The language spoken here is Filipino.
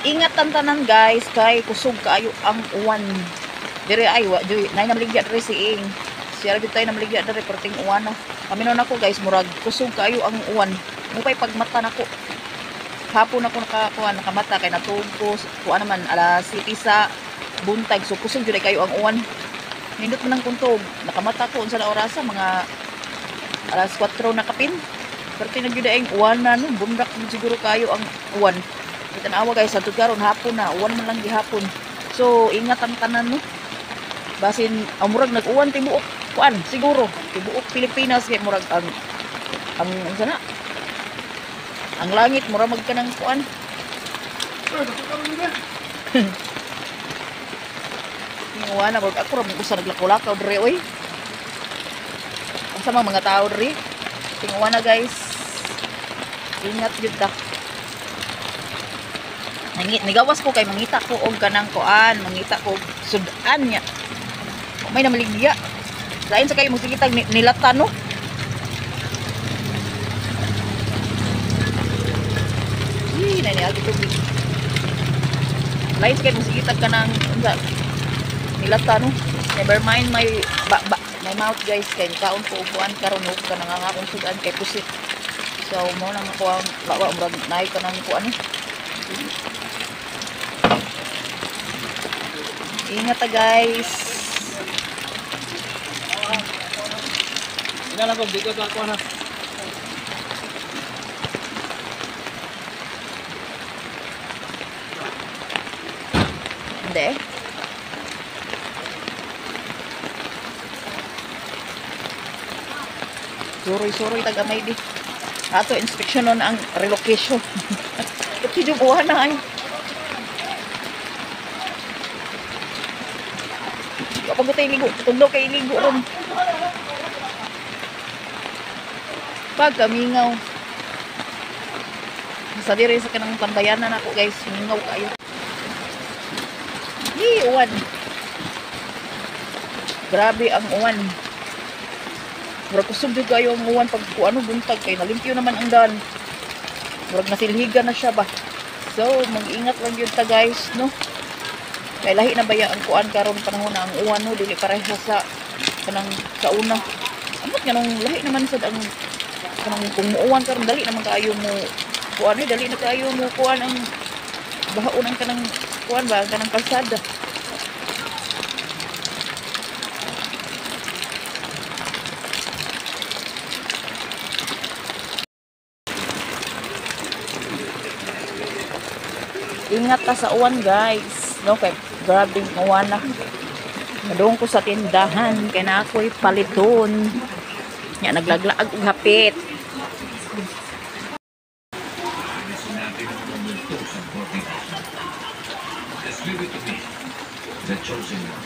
Ingat tanan guys kay kusog kaayo ang uwan. Dire ay wa joy nay namaligya dire si Ing. Siya gid tay namaligya dire perting uwan. Kami non ako guys murag kusog kaayo ang uwan. Mupay pagmata nako. Hapon ako nakamata kay natugos. Kuan naman alas 7 sa buntag so kusog jud kayo ang uwan. Nindot man ang kuntog. Nakamata ko unsa na orasa mga alas 4 na kapin. Perti na jud ang uwan na no bundak siguro kayo ang uwan. Tanawa guys, sa karon hapon na, uwan man lang gihapon. So, ingat ang tanan no. Basin murag nag-uwan tibuok kuan, siguro tibuok Pilipinas kay murag ang sana. Ang langit murag magkanang kuan. Uwan na murag ako ra mo sa naglakaw-lakaw dire oy. Asa mga tao dire? Tinguwan na guys. Ingat jud ta. Nigawas ko kay mangita ko og kanang kuan, mangita ko sudan niya. May namaligya. Lain sa kayo magsikitag nilatan no. Nani agi tubig. Lain sa kayo magsikitag kanang unsa nilatan no. Never mind my my mouth guys kay kaon ko upuan karon og kanang akong sudan kay pusit. So mo nang ako ang lawa murag nay kanang kuan ni. Ingat ta guys. Ina lang ko bigo ka ko na. Hindi. Suroy-suroy tagamay di. Ato inspeksyon nun ang relocation. Ito yung buwan na ay. Kapag ito iligo, tutuglo kay iligo ron. Pag kamingaw. Sa diri sa kanang tambayanan ako guys, mingaw kayo. Uwan. Grabe ang uwan. Murag kusog jud kayo ang uwan pag ano buntag kay nalimpyo naman ang daan. Murag nasilhigan na siya ba. So, mag-ingat lang yun ta guys, no? Kay lahi na baya ang kuan karon panahon na ang uwan no dili pareha sa kanang kauna. Amot nga nung lahi naman sad ang kanang kung muuwan karon dali naman kaayo mo kuan ni dali na kaayo mo kuan ang bahaon ang kanang kuan ba kanang kalsada. Ingat ta sa uwan guys, no kay grabe uwan na. Madung ko sa tindahan kay na ako'y paliton. Nya naglaglaag og hapit. The chosen one.